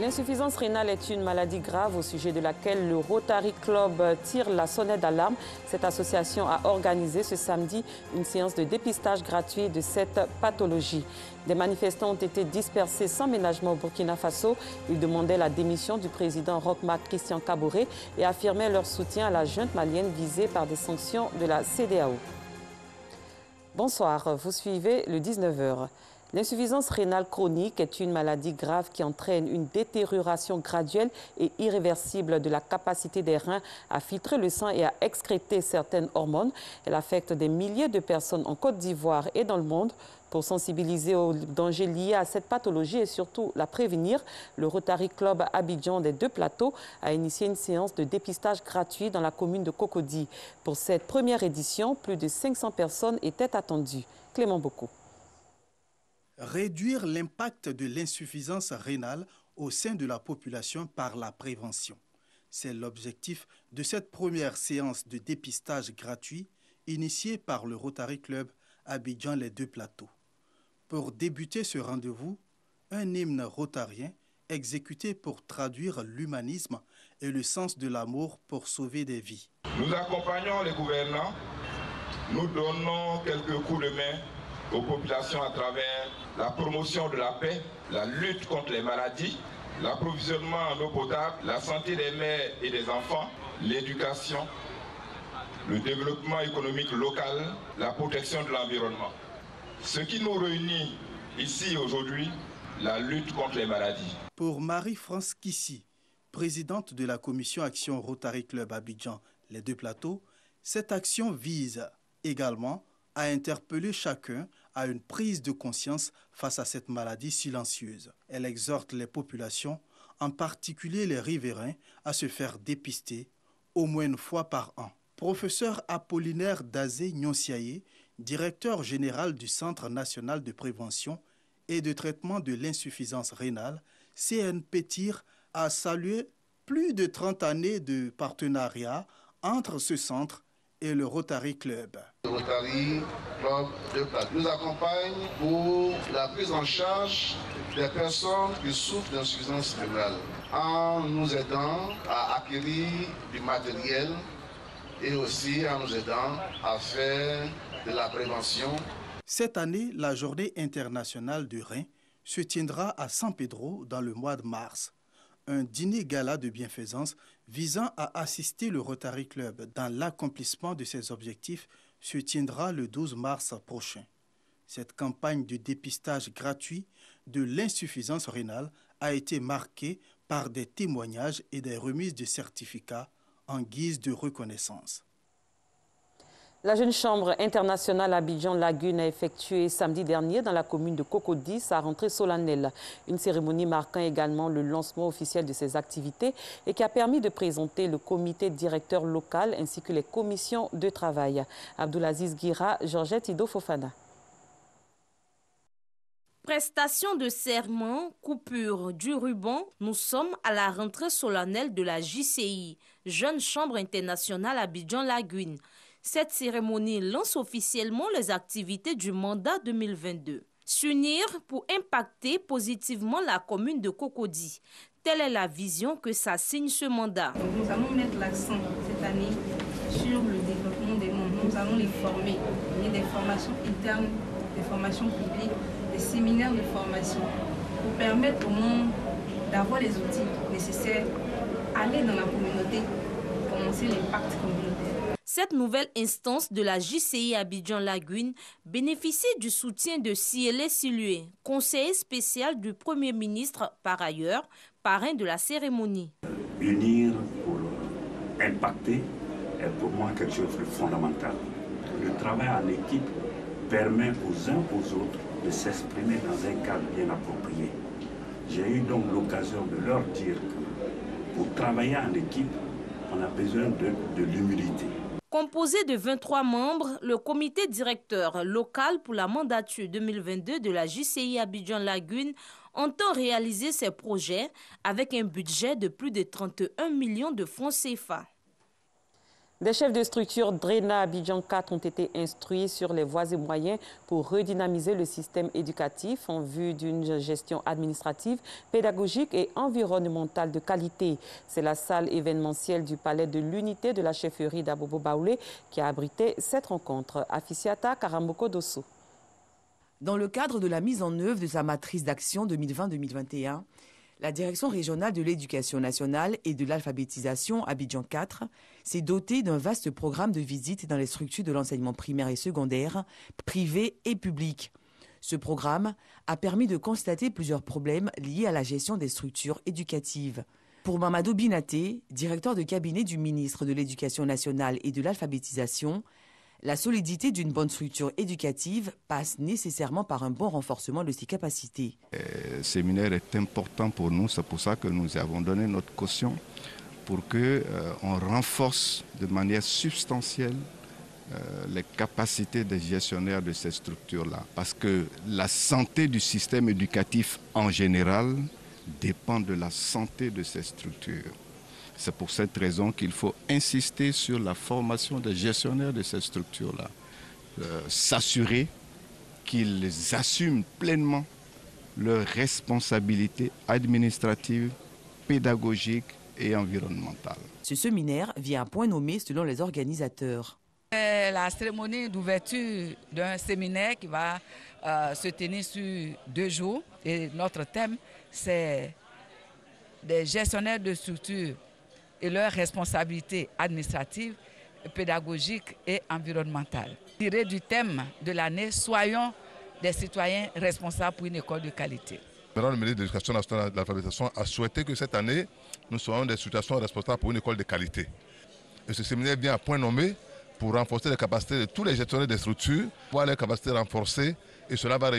L'insuffisance rénale est une maladie grave au sujet de laquelle le Rotary Club tire la sonnette d'alarme. Cette association a organisé ce samedi une séance de dépistage gratuit de cette pathologie. Des manifestants ont été dispersés sans ménagement au Burkina Faso. Ils demandaient la démission du président Roch-Marc Christian Kaboré et affirmaient leur soutien à la junte malienne visée par des sanctions de la CEDEAO. Bonsoir, vous suivez le 19h. L'insuffisance rénale chronique est une maladie grave qui entraîne une détérioration graduelle et irréversible de la capacité des reins à filtrer le sang et à excréter certaines hormones. Elle affecte des milliers de personnes en Côte d'Ivoire et dans le monde. Pour sensibiliser aux dangers liés à cette pathologie et surtout la prévenir, le Rotary Club Abidjan des Deux Plateaux a initié une séance de dépistage gratuit dans la commune de Cocody. Pour cette première édition, plus de 500 personnes étaient attendues. Clément Boko. Réduire l'impact de l'insuffisance rénale au sein de la population par la prévention. C'est l'objectif de cette première séance de dépistage gratuit initiée par le Rotary Club Abidjan les Deux Plateaux. Pour débuter ce rendez-vous, un hymne rotarien exécuté pour traduire l'humanisme et le sens de l'amour pour sauver des vies. Nous accompagnons les gouvernants, nous donnons quelques coups de main aux populations à travers la promotion de la paix, la lutte contre les maladies, l'approvisionnement en eau potable, la santé des mères et des enfants, l'éducation, le développement économique local, la protection de l'environnement. Ce qui nous réunit ici aujourd'hui, la lutte contre les maladies. Pour Marie-France Kissi, présidente de la commission Action Rotary Club Abidjan les Deux Plateaux, cette action vise également à interpeller chacun à une prise de conscience face à cette maladie silencieuse. Elle exhorte les populations, en particulier les riverains, à se faire dépister au moins une fois par an. Professeur Apollinaire Dazé Nyonsiaye, directeur général du Centre national de prévention et de traitement de l'insuffisance rénale, CNP-TIR, a salué plus de 30 années de partenariat entre ce centre et le Rotary Club. Le Rotary Club Deux Plateaux nous accompagne pour la prise en charge des personnes qui souffrent d'insuffisance rénale en nous aidant à acquérir du matériel et aussi en nous aidant à faire de la prévention. Cette année, la journée internationale du rein se tiendra à San Pedro dans le mois de mars. Un dîner gala de bienfaisance visant à assister le Rotary Club dans l'accomplissement de ses objectifs se tiendra le 12 mars prochain. Cette campagne de dépistage gratuit de l'insuffisance rénale a été marquée par des témoignages et des remises de certificats en guise de reconnaissance. La Jeune Chambre internationale Abidjan-Lagune a effectué samedi dernier dans la commune de Cocody sa rentrée solennelle. Une cérémonie marquant également le lancement officiel de ses activités et qui a permis de présenter le comité directeur local ainsi que les commissions de travail. Abdoulaziz Guira, Georgette Ido Fofana. Prestation de serment, coupure du ruban, nous sommes à la rentrée solennelle de la JCI, Jeune Chambre internationale Abidjan-Lagune. Cette cérémonie lance officiellement les activités du mandat 2022. S'unir pour impacter positivement la commune de Cocody. Telle est la vision que s'assigne ce mandat. Nous allons mettre l'accent cette année sur le développement des membres. Nous allons les former. Il y a des formations internes, des formations publiques, des séminaires de formation pour permettre aux membres d'avoir les outils nécessaires, aller dans la communauté, commencer l'impact communautaire. Cette nouvelle instance de la JCI Abidjan-Lagune bénéficie du soutien de Siele Silué, conseiller spécial du Premier ministre par ailleurs, parrain de la cérémonie. Unir pour impacter est pour moi quelque chose de fondamental. Le travail en équipe permet aux uns aux autres de s'exprimer dans un cadre bien approprié. J'ai eu donc l'occasion de leur dire que pour travailler en équipe, on a besoin de l'humilité. Composé de 23 membres, le comité directeur local pour la mandature 2022 de la JCI Abidjan-Lagune entend réaliser ses projets avec un budget de plus de 31 millions de francs CFA. Des chefs de structure DRENA Abidjan 4 ont été instruits sur les voies et moyens pour redynamiser le système éducatif en vue d'une gestion administrative, pédagogique et environnementale de qualité. C'est la salle événementielle du palais de l'unité de la chefferie d'Abobo Baoulé qui a abrité cette rencontre. Afficiata Karamboko Dosso. Dans le cadre de la mise en œuvre de sa matrice d'action 2020-2021, la Direction régionale de l'éducation nationale et de l'alphabétisation Abidjan 4 s'est dotée d'un vaste programme de visites dans les structures de l'enseignement primaire et secondaire, privées et publiques. Ce programme a permis de constater plusieurs problèmes liés à la gestion des structures éducatives. Pour Mamadou Binaté, directeur de cabinet du ministre de l'Éducation nationale et de l'alphabétisation, la solidité d'une bonne structure éducative passe nécessairement par un bon renforcement de ses capacités. Le séminaire est important pour nous, c'est pour ça que nous avons donné notre caution pour qu'on renforce de manière substantielle les capacités des gestionnaires de ces structures-là. Parce que la santé du système éducatif en général dépend de la santé de ces structures. C'est pour cette raison qu'il faut insister sur la formation des gestionnaires de ces structures-là. S'assurer qu'ils assument pleinement leurs responsabilités administratives, pédagogiques et environnementales. Ce séminaire vient à point nommé selon les organisateurs. C'est la cérémonie d'ouverture d'un séminaire qui va se tenir sur 2 jours. Et notre thème, c'est des gestionnaires de structures et leurs responsabilités administratives, pédagogiques et environnementales. Tiré du thème de l'année, soyons des citoyens responsables pour une école de qualité. Le ministre de l'Éducation nationale et de l'alphabétisation a souhaité que cette année, nous soyons des citoyens responsables pour une école de qualité. Et ce séminaire vient à point nommé pour renforcer les capacités de tous les gestionnaires des structures, voir les capacités renforcées, et cela va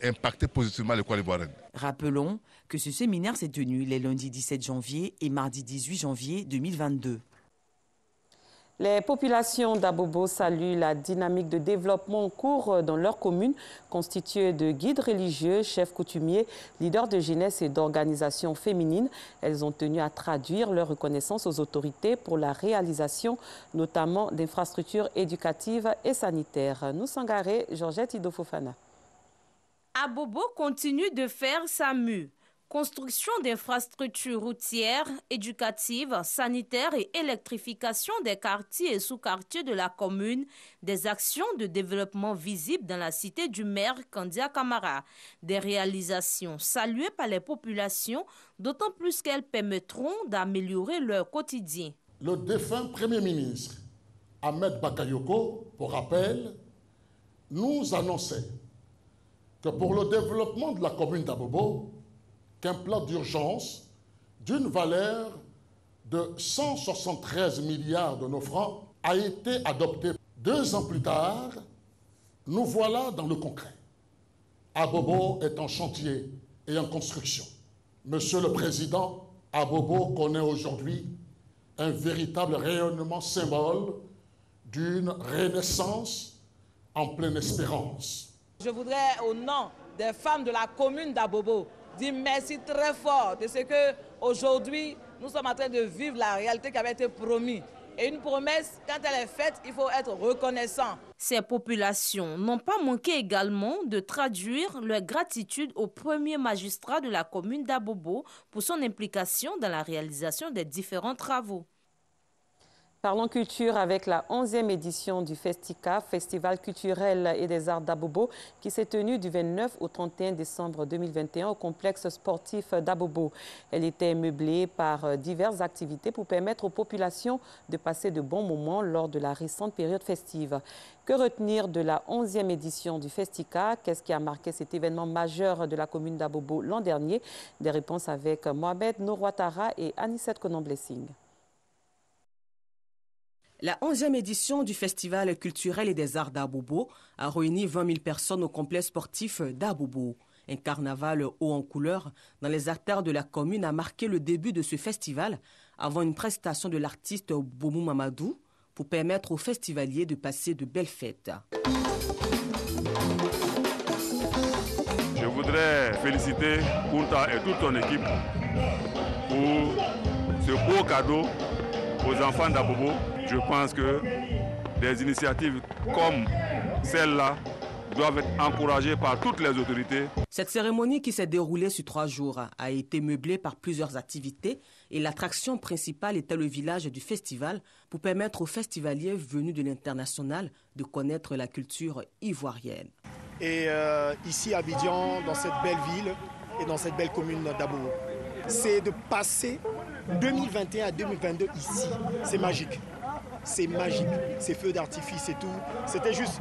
impacter positivement l'école ivoirienne. Rappelons que ce séminaire s'est tenu les lundis 17 janvier et mardi 18 janvier 2022. Les populations d'Abobo saluent la dynamique de développement en cours dans leur commune, constituée de guides religieux, chefs coutumiers, leaders de jeunesse et d'organisations féminines. Elles ont tenu à traduire leur reconnaissance aux autorités pour la réalisation notamment d'infrastructures éducatives et sanitaires. Nous Sangaré, Georgette Idofofana. Abobo continue de faire sa mue. Construction d'infrastructures routières, éducatives, sanitaires et électrification des quartiers et sous-quartiers de la commune, des actions de développement visibles dans la cité du maire Kandia Kamara, des réalisations saluées par les populations, d'autant plus qu'elles permettront d'améliorer leur quotidien. Le défunt Premier ministre Ahmed Bakayoko, pour rappel, nous annonçait que pour le développement de la commune d'Abobo, qu'un plan d'urgence d'une valeur de 173 milliards de nos francs a été adopté. 2 ans plus tard, nous voilà dans le concret. Abobo est en chantier et en construction. Monsieur le Président, Abobo connaît aujourd'hui un véritable rayonnement symbole d'une renaissance en pleine espérance. Je voudrais, au nom des femmes de la commune d'Abobo, dire merci très fort de ce que aujourd'hui nous sommes en train de vivre la réalité qui avait été promise. Et une promesse, quand elle est faite, il faut être reconnaissant. Ces populations n'ont pas manqué également de traduire leur gratitude au premier magistrat de la commune d'Abobo pour son implication dans la réalisation des différents travaux. Parlons culture avec la 11e édition du Festica, Festival culturel et des arts d'Abobo, qui s'est tenu du 29 au 31 décembre 2021 au complexe sportif d'Abobo. Elle était meublée par diverses activités pour permettre aux populations de passer de bons moments lors de la récente période festive. Que retenir de la 11e édition du Festica? Qu'est-ce qui a marqué cet événement majeur de la commune d'Abobo l'an dernier? Des réponses avec Mohamed Nourouatara et Anissette Konon-Blessing. La 11e édition du Festival culturel et des arts d'Abobo a réuni 20 000 personnes au complexe sportif d'Abobo. Un carnaval haut en couleur dans les artères de la commune a marqué le début de ce festival avant une prestation de l'artiste Boumou Mamadou pour permettre aux festivaliers de passer de belles fêtes. Je voudrais féliciter Kunta et toute son équipe pour ce beau cadeau aux enfants d'Abobo Je pense que des initiatives comme celle-là doivent être encouragées par toutes les autorités. Cette cérémonie qui s'est déroulée sur 3 jours a été meublée par plusieurs activités et l'attraction principale était le village du festival pour permettre aux festivaliers venus de l'international de connaître la culture ivoirienne. Et ici à Abidjan, dans cette belle ville et dans cette belle commune d'Abobo, c'est de passer 2021 à 2022 ici. C'est magique. C'est magique, ces feux d'artifice et tout, c'était juste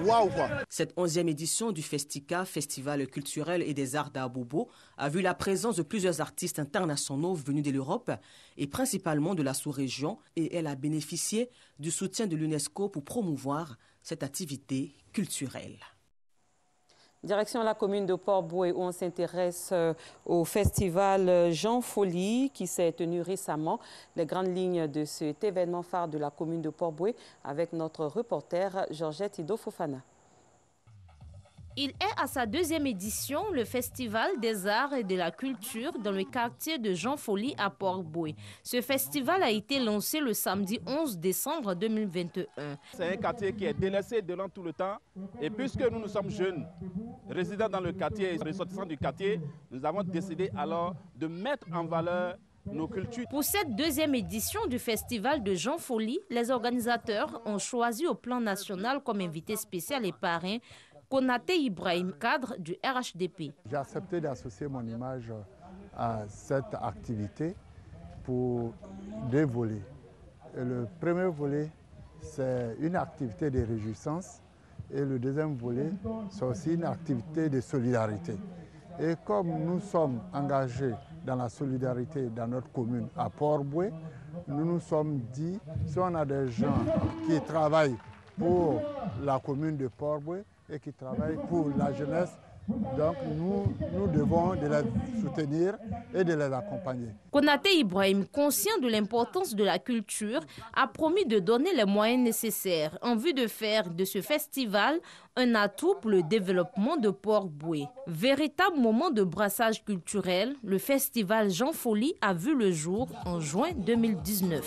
waouh quoi. Cette 11e édition du Festica, Festival culturel et des arts d'Abobo, a vu la présence de plusieurs artistes internationaux venus de l'Europe et principalement de la sous-région, et elle a bénéficié du soutien de l'UNESCO pour promouvoir cette activité culturelle. Direction la commune de Port-Bouët où on s'intéresse au festival Jean Folie qui s'est tenu récemment. Les grandes lignes de cet événement phare de la commune de Port-Bouët avec notre reporter Georgette Ido-Fofana. Il est à sa 2e édition, le Festival des arts et de la culture dans le quartier de Jean Folie à Port-Bouët. Ce festival a été lancé le samedi 11 décembre 2021. C'est un quartier qui est délaissé durant tout le temps. Et puisque nous sommes jeunes, résidents dans le quartier et ressortissants du quartier, nous avons décidé alors de mettre en valeur nos cultures. Pour cette 2e édition du Festival de Jean Folie, les organisateurs ont choisi au plan national comme invité spécial et parrain Konaté Ibrahim, cadre du RHDP. J'ai accepté d'associer mon image à cette activité pour 2 volets. Et le premier volet, c'est une activité de réjouissance et le deuxième volet, c'est aussi une activité de solidarité. Et comme nous sommes engagés dans la solidarité dans notre commune à Port-Bouët, nous nous sommes dit, si on a des gens qui travaillent pour la commune de Port-Bouët, et qui travaillent pour la jeunesse. Donc nous devons de les soutenir et de les accompagner. Konaté Ibrahim, conscient de l'importance de la culture, a promis de donner les moyens nécessaires en vue de faire de ce festival un atout pour le développement de Port-Bouët. Véritable moment de brassage culturel, le festival Jean Folie a vu le jour en juin 2019.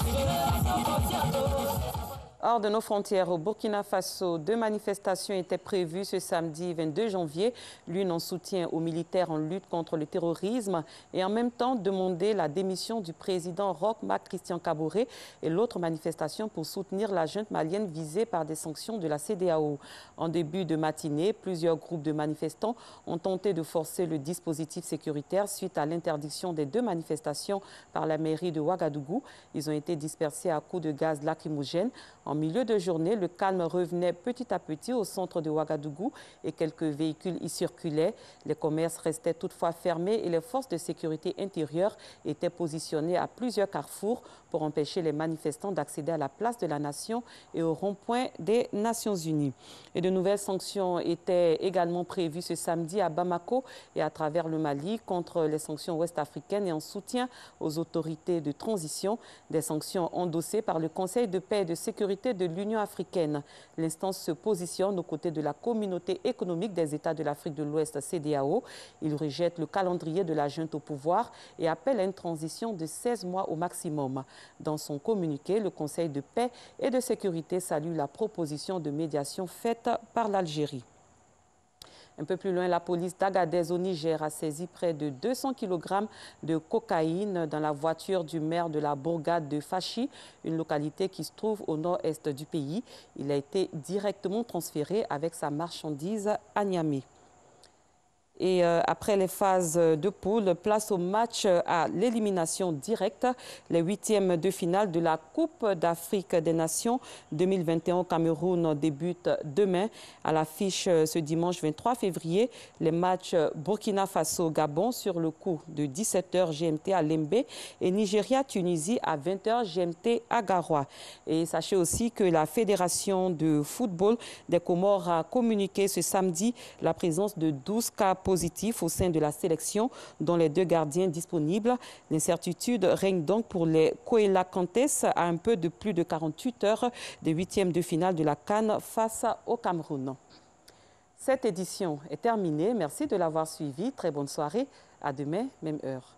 Hors de nos frontières, au Burkina Faso, 2 manifestations étaient prévues ce samedi 22 janvier. L'une en soutien aux militaires en lutte contre le terrorisme et en même temps demander la démission du président Roch Marc Christian Kaboré et l'autre manifestation pour soutenir la junte malienne visée par des sanctions de la CEDEAO. En début de matinée, plusieurs groupes de manifestants ont tenté de forcer le dispositif sécuritaire suite à l'interdiction des 2 manifestations par la mairie de Ouagadougou. Ils ont été dispersés à coups de gaz lacrymogène. En milieu de journée, le calme revenait petit à petit au centre de Ouagadougou et quelques véhicules y circulaient. Les commerces restaient toutefois fermés et les forces de sécurité intérieure étaient positionnées à plusieurs carrefours pour empêcher les manifestants d'accéder à la place de la Nation et au rond-point des Nations Unies. Et de nouvelles sanctions étaient également prévues ce samedi à Bamako et à travers le Mali contre les sanctions ouest-africaines et en soutien aux autorités de transition. Des sanctions endossées par le Conseil de paix et de sécurité de l'Union africaine. L'instance se positionne aux côtés de la communauté économique des États de l'Afrique de l'Ouest, CEDEAO. Il rejette le calendrier de la junte au pouvoir et appelle à une transition de 16 mois au maximum. Dans son communiqué, le Conseil de paix et de sécurité salue la proposition de médiation faite par l'Algérie. Un peu plus loin, la police d'Agadez au Niger a saisi près de 200 kg de cocaïne dans la voiture du maire de la bourgade de Fachi, une localité qui se trouve au nord-est du pays. Il a été directement transféré avec sa marchandise à Niamey. Et après les phases de poule, place au match à l'élimination directe. Les 8e de finale de la Coupe d'Afrique des Nations 2021 au Cameroun débutent demain. À l'affiche ce dimanche 23 février, les matchs Burkina Faso-Gabon sur le coup de 17h GMT à Lembe et Nigeria-Tunisie à 20h GMT à Garoua. Et sachez aussi que la Fédération de football des Comores a communiqué ce samedi la présence de 12 cas positifs au sein de la sélection, dont les 2 gardiens disponibles. L'incertitude règne donc pour les Koela Kantes à un peu de plus de 48 heures des 8e de finale de la CAN face au Cameroun. Cette édition est terminée. Merci de l'avoir suivi. Très bonne soirée. À demain, même heure.